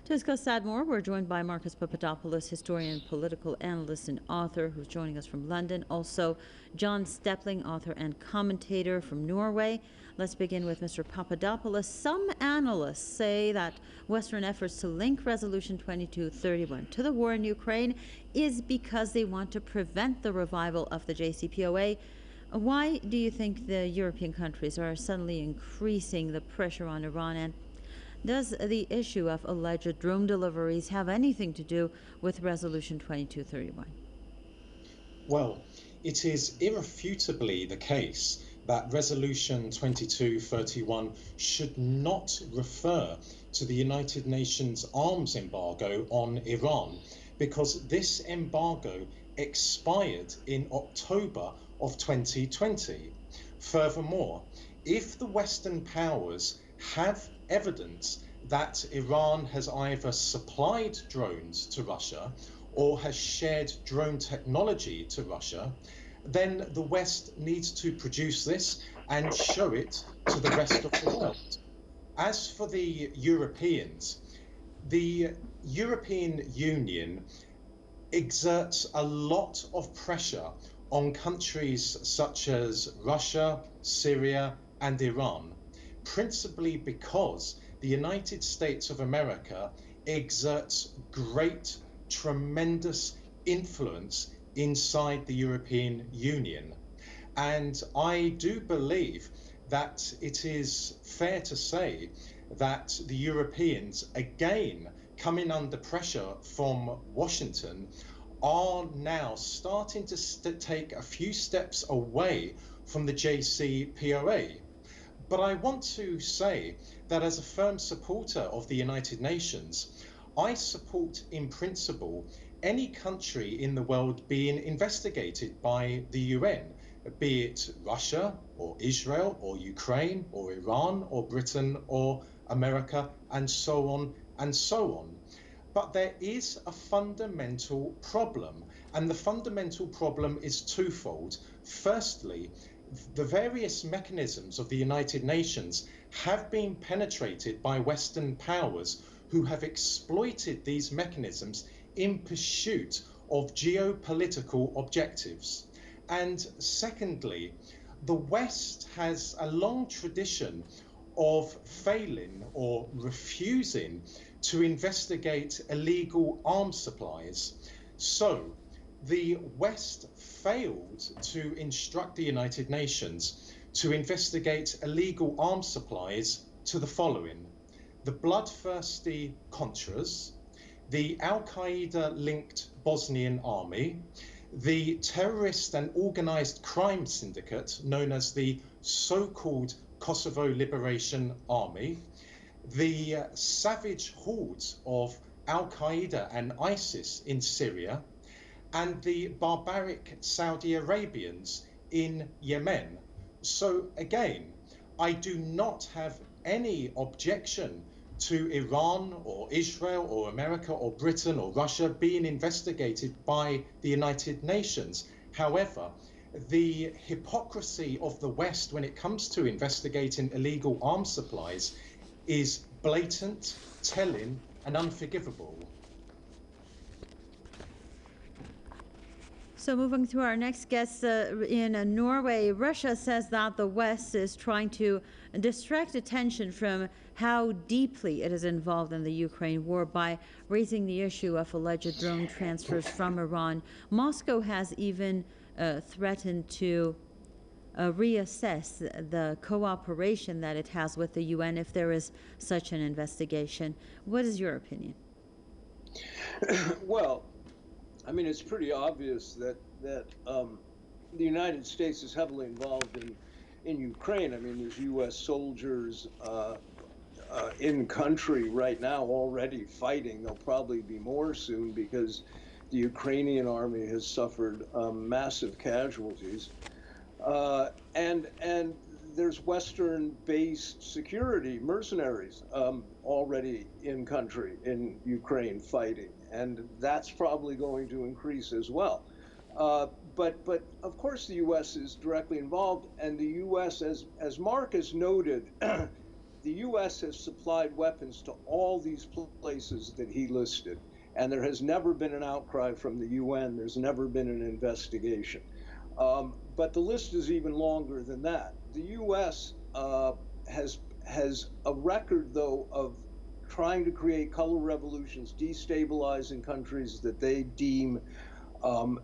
To discuss that more, we're joined by Marcus Papadopoulos, historian, political analyst, and author, who's joining us from London. Also, John Stepling, author and commentator from Norway. Let's begin with Mr. Papadopoulos. Some analysts say that Western efforts to link Resolution 2231 to the war in Ukraine is because they want to prevent the revival of the JCPOA. Why do you think the European countries are suddenly increasing the pressure on Iran, and does the issue of alleged drone deliveries have anything to do with Resolution 2231? Well, it is irrefutably the case that Resolution 2231 should not refer to the United Nations arms embargo on Iran, because this embargo expired in October of 2020. Furthermore, if the Western powers have evidence that Iran has either supplied drones to Russia or has shared drone technology to Russia, then the West needs to produce this and show it to the rest of the world. As for the Europeans, the European Union exerts a lot of pressure on countries such as Russia, Syria, and Iran, principally because the United States of America exerts great, tremendous influence inside the European Union. And I do believe that it is fair to say that the Europeans, again, coming under pressure from Washington, are now starting to take a few steps away from the JCPOA. But I want to say that as a firm supporter of the United Nations, I support in principle any country in the world being investigated by the UN, be it Russia or Israel or Ukraine or Iran or Britain or America, and so on and so on. But there is a fundamental problem, and the fundamental problem is twofold. Firstly, the various mechanisms of the United Nations have been penetrated by Western powers who have exploited these mechanisms in pursuit of geopolitical objectives. And secondly, the West has a long tradition of failing or refusing to investigate illegal arms supplies. So the West failed to instruct the United Nations to investigate illegal arms supplies to the following: the bloodthirsty Contras, the Al-Qaeda-linked Bosnian Army, the terrorist and organised crime syndicate known as the so-called Kosovo Liberation Army, the savage hordes of Al-Qaeda and ISIS in Syria, and the barbaric Saudi Arabians in Yemen. So again, I do not have any objection to Iran or Israel or America or Britain or Russia being investigated by the United Nations. However, the hypocrisy of the West when it comes to investigating illegal arms supplies is blatant, telling, and unforgivable. So moving to our next guest in Norway, Russia says that the West is trying to distract attention from how deeply it is involved in the Ukraine war by raising the issue of alleged drone transfers from Iran. Moscow has even threatened to reassess the cooperation that it has with the UN if there is such an investigation. What is your opinion? Well, I mean, it's pretty obvious that the United States is heavily involved in Ukraine. I mean, there's U.S. soldiers in country right now already fighting. There'll probably be more soon because the Ukrainian army has suffered massive casualties. And there's Western-based security mercenaries already in country in Ukraine fighting, and that's probably going to increase as well. But of course the U.S. is directly involved, and the U.S., as Marcus noted, the U.S. has supplied weapons to all these places that he listed, and there has never been an outcry from the UN. There's never been an investigation. But the list is even longer than that. The U.S. Has a record, though, of trying to create color revolutions, destabilizing countries that they deem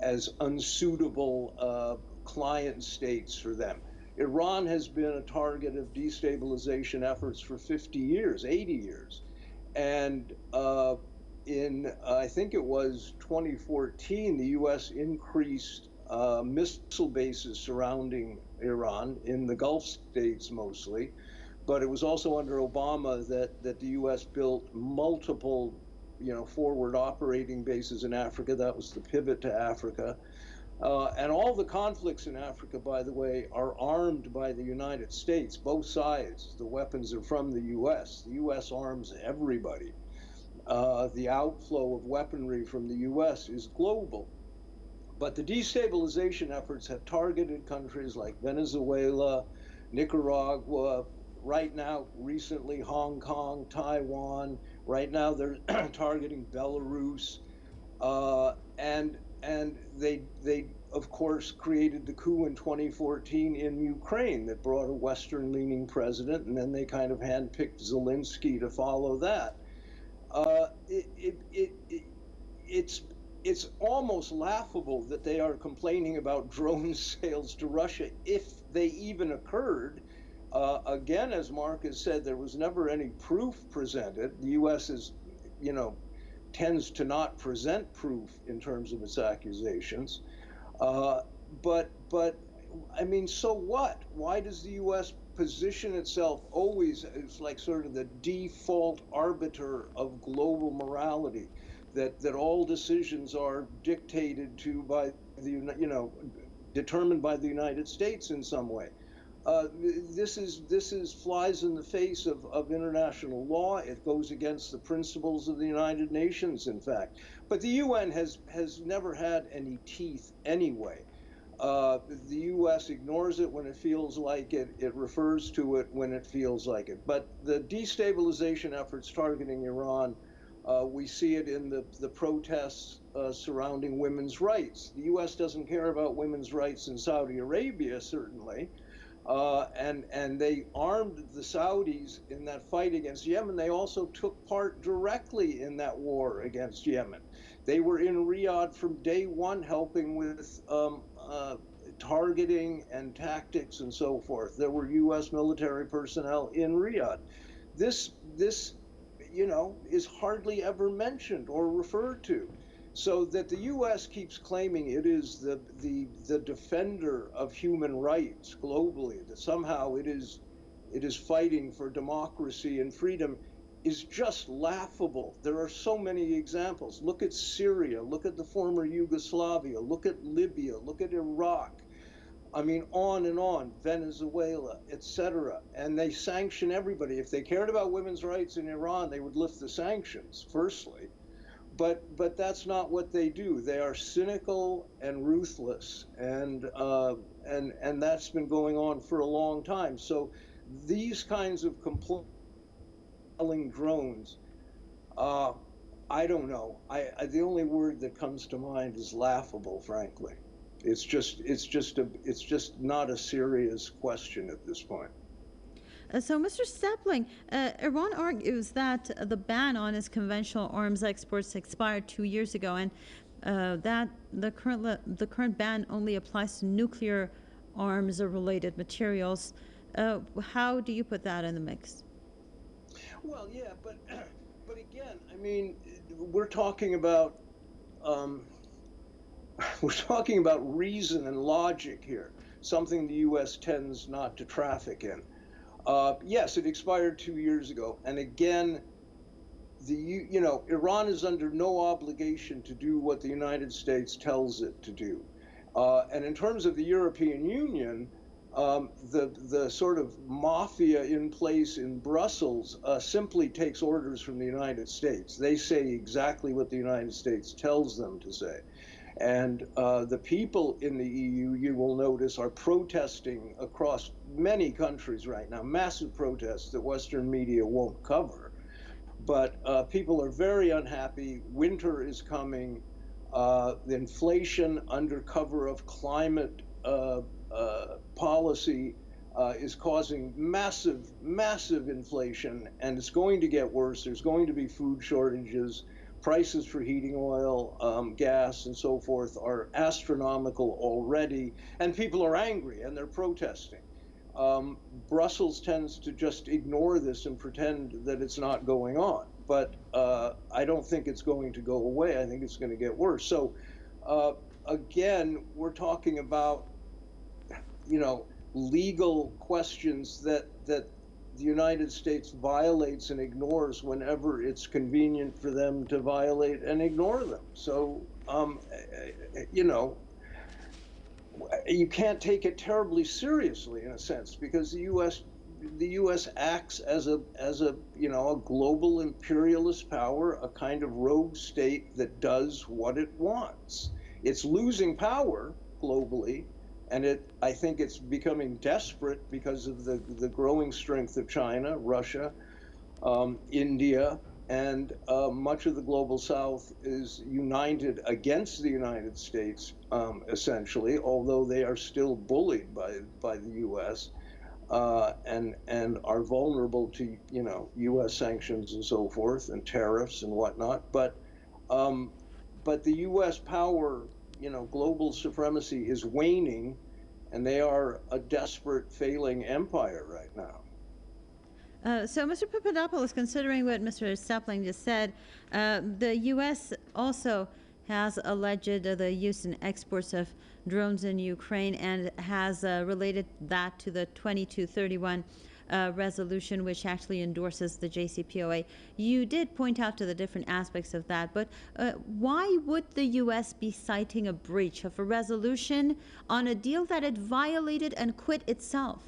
as unsuitable client states for them. Iran has been a target of destabilization efforts for 50 years, 80 years. And in, I think it was 2014, the U.S. increased missile bases surrounding Iran in the Gulf states mostly. But it was also under Obama that the U.S. built multiple, forward operating bases in Africa. That was the pivot to Africa. And all the conflicts in Africa, by the way, are armed by the United States, both sides. The weapons are from the U.S. The U.S. arms everybody. The outflow of weaponry from the U.S. is global. But the destabilization efforts have targeted countries like Venezuela, Nicaragua, right now, recently, Hong Kong, Taiwan. Right now, they're targeting Belarus. And they of course created the coup in 2014 in Ukraine that brought a Western-leaning president, and then they kind of handpicked Zelensky to follow that. It's almost laughable that they are complaining about drone sales to Russia if they even occurred. Again, as Marcus said, there was never any proof presented. The U.S. is, tends to not present proof in terms of its accusations. But I mean, so what? Why does the U.S. position itself always as like sort of the default arbiter of global morality, that all decisions are dictated to by the, determined by the United States in some way? This is flies in the face of international law. It goes against the principles of the United Nations, in fact. But the UN has never had any teeth anyway. The U.S. ignores it when it feels like it. It refers to it when it feels like it. But the destabilization efforts targeting Iran, we see it in the protests surrounding women's rights. The U.S. doesn't care about women's rights in Saudi Arabia, certainly. And they armed the Saudis in that fight against Yemen. They also took part directly in that war against Yemen. They were in Riyadh from day one, helping with targeting and tactics and so forth. There were U.S. military personnel in Riyadh. This is hardly ever mentioned or referred to. So that the U.S. keeps claiming it is the defender of human rights globally, that somehow it is fighting for democracy and freedom, is just laughable. There are so many examples. Look at Syria, look at the former Yugoslavia, look at Libya, look at Iraq. I mean, on and on, Venezuela, etc. And they sanction everybody. If they cared about women's rights in Iran, they would lift the sanctions, firstly. But that's not what they do. They are cynical and ruthless, and that's been going on for a long time. So these kinds of compelling drones, I don't know. The only word that comes to mind is laughable, frankly. It's just not a serious question at this point. So, Mr. Stepling, Iran argues that the ban on its conventional arms exports expired 2 years ago, and that the current ban only applies to nuclear arms or related materials. How do you put that in the mix? Well, yeah, but again, I mean, we're talking about reason and logic here, something the U.S. tends not to traffic in. Yes, it expired 2 years ago, and again, Iran is under no obligation to do what the United States tells it to do. And in terms of the European Union, the sort of mafia in place in Brussels simply takes orders from the United States. They say exactly what the United States tells them to say. And the people in the EU, you will notice, are protesting across many countries right now, massive protests that Western media won't cover. But people are very unhappy. Winter is coming. The inflation under cover of climate policy is causing massive inflation, and it's going to get worse. There's going to be food shortages. Prices for heating oil, gas, and so forth are astronomical already, and people are angry and they're protesting. Brussels tends to just ignore this and pretend that it's not going on, but I don't think it's going to go away. I think it's going to get worse. So again, we're talking about, legal questions that the United States violates and ignores whenever it's convenient for them to violate and ignore them. So, you can't take it terribly seriously in a sense, because the U.S. acts as a global imperialist power, a kind of rogue state that does what it wants. It's losing power globally. And I think it's becoming desperate because of the growing strength of China, Russia, India, and much of the global South is united against the United States, essentially, although they are still bullied by the U.S. And are vulnerable to U.S. sanctions and so forth, and tariffs and whatnot. But the U.S. power, global supremacy is waning, and they are a desperate, failing empire right now. So, Mr. Papadopoulos, considering what Mr. Stepling just said, the U.S. also has alleged the use and exports of drones in Ukraine, and has related that to the 2231 resolution, which actually endorses the JCPOA. You did point out to the different aspects of that, but why would the U.S. be citing a breach of a resolution on a deal that it violated and quit itself?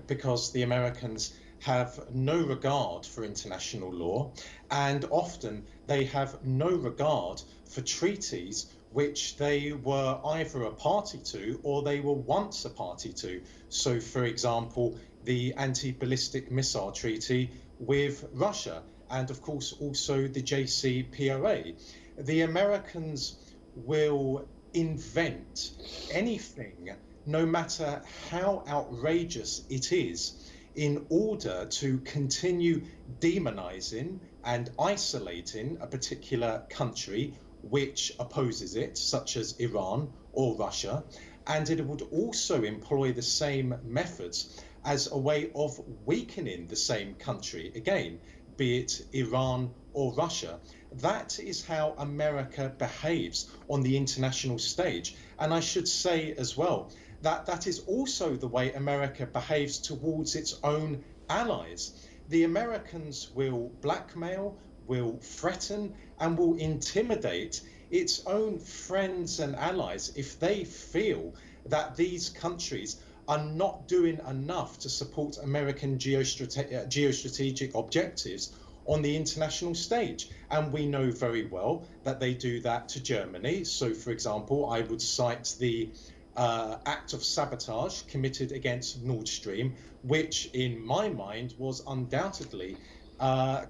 Because the Americans have no regard for international law, and often they have no regard for treaties which they were either a party to or they were once a party to. So, for example, the anti-ballistic missile treaty with Russia, and of course also the JCPOA. The Americans will invent anything, no matter how outrageous it is, in order to continue demonizing and isolating a particular country which opposes it, such as Iran or Russia, and it would also employ the same methods as a way of weakening the same country, again, be it Iran or Russia. That is how America behaves on the international stage. And I should say as well that that is also the way America behaves towards its own allies. The Americans will blackmail, will threaten, and will intimidate its own friends and allies if they feel that these countries are not doing enough to support American geostrategic objectives on the international stage. And we know very well that they do that to Germany. So, for example, I would cite the act of sabotage committed against Nord Stream, which in my mind was undoubtedly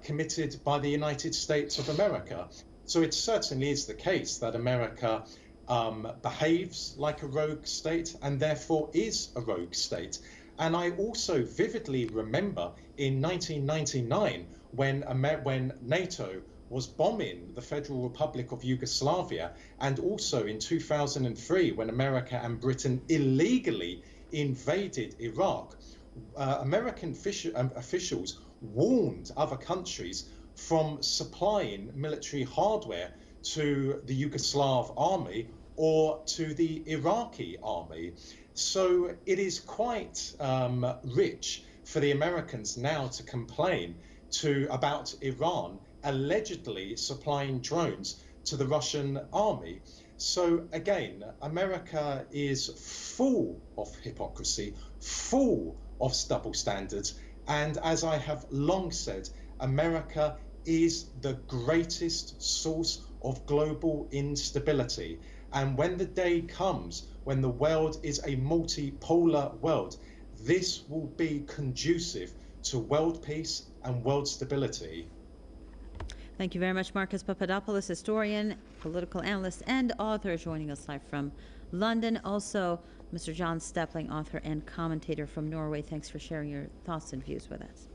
committed by the United States of America. So it certainly is the case that America behaves like a rogue state and therefore is a rogue state. And I also vividly remember in 1999 when NATO was bombing the Federal Republic of Yugoslavia, and also in 2003 when America and Britain illegally invaded Iraq. American officials warned other countries from supplying military hardware to the Yugoslav army or to the Iraqi army. So it is quite rich for the Americans now to complain about Iran allegedly supplying drones to the Russian army. So again, America is full of hypocrisy, full of double standards. And as I have long said, America is the greatest source of global instability. And when the day comes when the world is a multipolar world, this will be conducive to world peace and world stability. Thank you very much, Marcus Papadopoulos, historian, political analyst, and author, joining us live from London. Also, Mr. John Stepling, author and commentator from Norway. Thanks for sharing your thoughts and views with us.